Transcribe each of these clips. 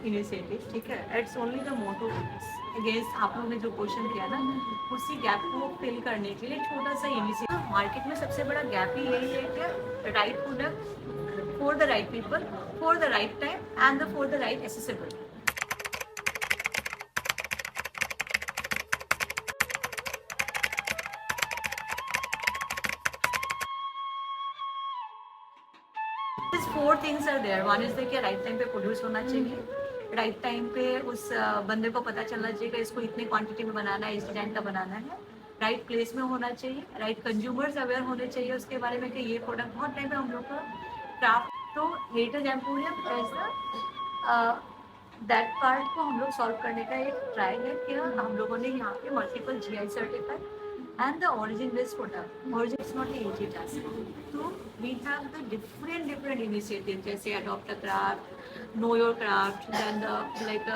Initiative, ठीक है, it's only the motto against आप लोगों ने जो क्वेश्चन किया ना, उसी गैप को फिल करने के लिए छोटा सा इनिशिएटिव। मार्केट में सबसे बड़ा गैप ही यही है कि right product for the right people for the right time and for the right accessibility. These four things are there. One is देखिए राइट टाइम पे प्रोड्यूस होना चाहिए, राइट टाइम पे उस बंदे को पता चलना चाहिए कि इसको इतनी क्वांटिटी में बनाना है, इस डिजाइन का बनाना है, राइट प्लेस में होना चाहिए, राइट कंज्यूमर्स अवेयर होने चाहिए उसके बारे में कि ये प्रोडक्ट बहुत टाइम पे हम लोग का क्राफ्ट। तो हेरिटेज एम्पोरियम ऐसा दैट पार्ट को हम लोग सॉल्व करने का एक ट्राई है कि हम लोगों ने यहाँ पे multiple GI certified and the origin based product. Origin is not an easy task. So we have the different initiatives जैसे adopt a craft, know your craft, then the like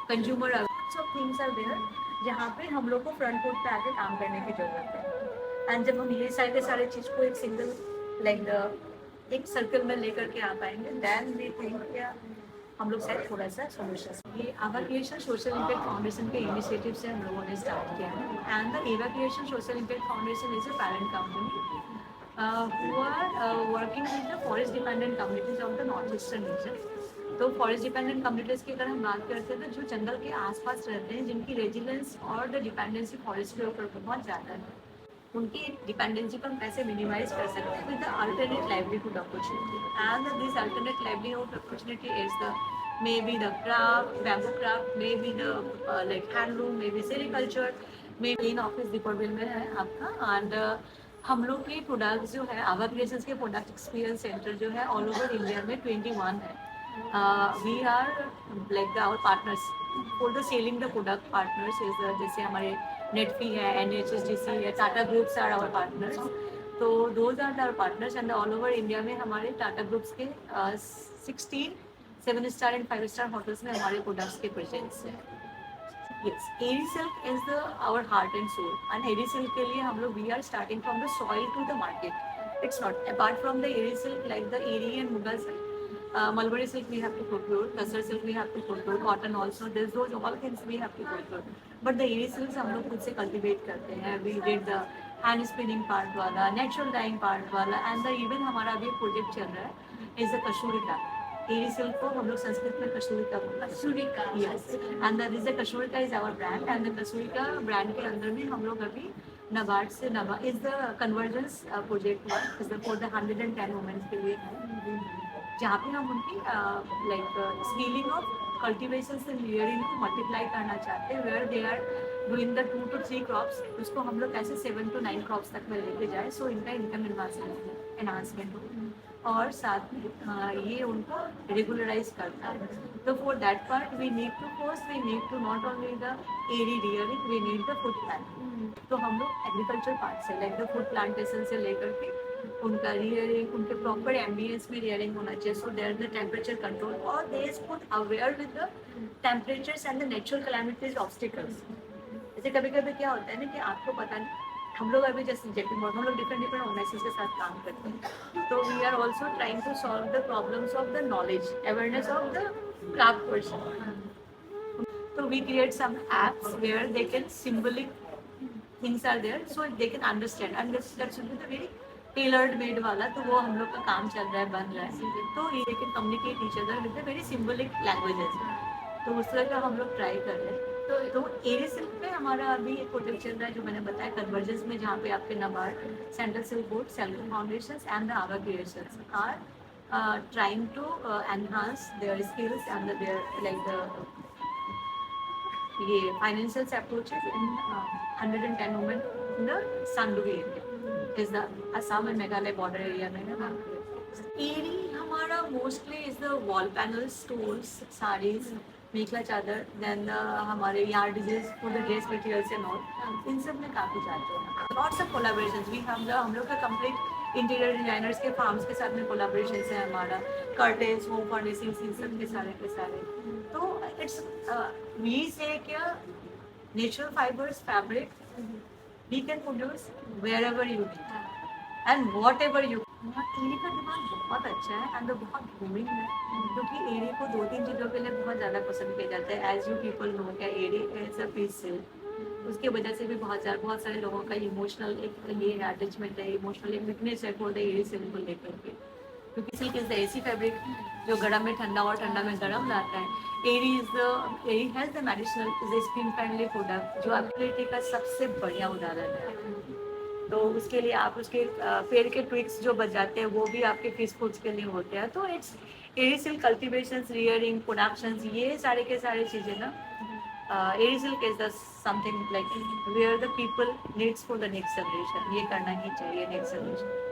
consumer lots of things are there जहाँ पे हम लोग को front foot पे आके काम करने की जरूरत है। एंड जब हम ये सारे चीज को एक सिंगल लाइक एक सर्कल में लेकर के आ पाएंगे, देन वी थिंक हम लोग शायद थोड़ा सा सोल्यूशन। ये एवाक्रिएशन सोशल इम्पैक्ट फाउंडेशन के इनिशिएटिव से हम लोगों ने स्टार्ट किया है। And the Aava creation social impact foundation is a parent company who are working with the forest dependent communities of the north eastern region. तो फॉरेस्ट डिपेंडेंट कम्युनिटीज की अगर हम बात करते हैं तो जो जंगल के आसपास रहते हैं, जिनकी रेजिलेंस और द डिपेंडेंसी फॉरेस्ट के ऊपर बहुत ज़्यादा है, उनकी डिपेंडेंसी को हम कैसे मिनिमाइज कर सकते हैं with the alternate livelihood opportunity. And this alternate livelihood opportunity is the maybe the craft, bamboo craft, maybe the like handloom, maybe sericulture. Main office Deeporbeel में है आपका। एंड हम लोग के प्रोडक्ट्स जो है आवा क्रिएशंस के प्रोडक्ट एक्सपीरियंस सेंटर जो है ऑल ओवर इंडिया में 21 है। We are like our partners for the selling the product partners is जैसे हमारे नेटफी है, NHSDC है, Tata groups are our partners. तो those are our partners and all over India में हमारे टाटा ग्रुप्स के 16 7 स्टार एंड 5 स्टार होटल्स में हमारे प्रोडक्ट्स के प्रेजेंस है। Yes, Aerie Silk is the our heart and soul. And Aerie Silk के लिए हम लोग we are starting from the soil to the market. It's not apart from the Aerie Silk like the Aerie and Mughal silk. Mulberry silk we have to procure, Tussar silk we have to procure, cotton also. There's those all things we have to procure. But the Aerie silks हम लोग खुद से cultivate करते हैं. We did the hand spinning part वाला, natural dyeing part वाला, and the even हमारा अभी project चल रहा है is the Kashurika. Eri silk को हम लोग संस्कृत में कसूरिका बोलते हैं। Kasurika, yes. And this Kasurika is our brand. And the Kasurika brand के अंदर में हम लोग अभी नबार्ड से नबा is the convergence project is the for the 110 women's के लिए है, जहाँ पे हम उनकी लाइक स्किलिंग ऑफ कल्टिवेशन से लेयरिंग को मल्टीप्लाई करना चाहते हैं, where they are doing the 2 to 3 crops, उसको हम लोग कैसे 7 to 9 क्रॉप्स तक में लेके जाए, सो इनका इनकम एनहांसमेंट हो और साथ में ये उनको रेगुलराइज करता है। तो for that part we need to first we need to not only the eri rearing, we need the food plant. तो हम लोग एग्रीकल्चर पार्ट से लाइक द फूड प्लांटेशन से लेकर के उनका रियरिंग, उनके प्रॉपर एम्बियंस में रियरिंग होना चाहिए, so there the temperature control और they is food aware with the temperatures and the natural calamities obstacles. जैसे कभी कभी क्या होता है ना कि आपको पता नहीं, हम लोग अभी जैसे जेपी मॉडल हम लोग डिफरेंट ऑर्गेनाइजेशन के साथ काम करते हैं, तो we are also trying to solve the problems of the knowledge awareness of the craft person. तो we create some apps where they can symbolic things are there so they can understand and that should be the very tailored made वाला। तो वो हम लोग का काम चल रहा है, बन रहा है, तो they can communicate each other with the very symbolic languages. तो उस तरह का हम लोग ट्राई कर रहे हैं। तो एरी सिल्क पे हमारा अभी एक प्रोजेक्ट चल रहा है जो मैंने बताया कन्वर्जेंस में, जहाँ पे आपके NABARD, central silk board, self foundations and the Aava creations are trying to enhance their skills and their like the ये financial approaches in 110 women in the Sanduvi area is the Assam and Meghalaya border area में है। एरी हमारा mostly is the wall panel, stoles, saris, mekhela chador, then हमारे yardages for the dress materials and all, इन सब में काफ़ी जाते हैं। लॉट्स ऑफ कोलाबोरेशंस वी हम लोग का कंप्लीट इंटीरियर डिजाइनर्स के फार्म्स के साथ में कोलाबोरेशंस है हमारा, कर्टेन्स, होम फर्निशिंग्स, इन सब के सारे। तो इट्स वी से क्या natural fibres fabric we can produce wherever you need and whatever you हाँ, एड़ी का दिमाग बहुत अच्छा है एंड बहुत ग्रूमिंग है, क्योंकि एड़ी को 2-3 चीज़ों के लिए बहुत ज़्यादा पसंद किया जाता है। एज़ यू पीपल नो क्या एड़ी इज़ अ पीस सिल्क, उसकी वजह से भी बहुत सारे लोगों का इमोशनल एक ये है, अटैचमेंट है, इमोशनल एक वीकनेस है फॉर द एड़ी सिल्क को लेकर के। क्योंकि सिल्क इज़ द ऐसी फैब्रिक जो गर्म में ठंडा और ठंडा में गर्म लाता है। एड़ी has the medicinal is a skin friendly product जो एक्टिविटी का सबसे बढ़िया उदाहरण है। तो उसके लिए आप उसके पेड़ के ट्विक्स जो बजाते हैं वो भी आपके फिश फूड्स के लिए होते हैं। तो it's Eri silk cultivation, rearing, production, ये सारे के सारे चीज़ें ना Eri silk is the something like where the people needs for the next generation, ये करना ही चाहिए नेक्स्ट जनरेशन।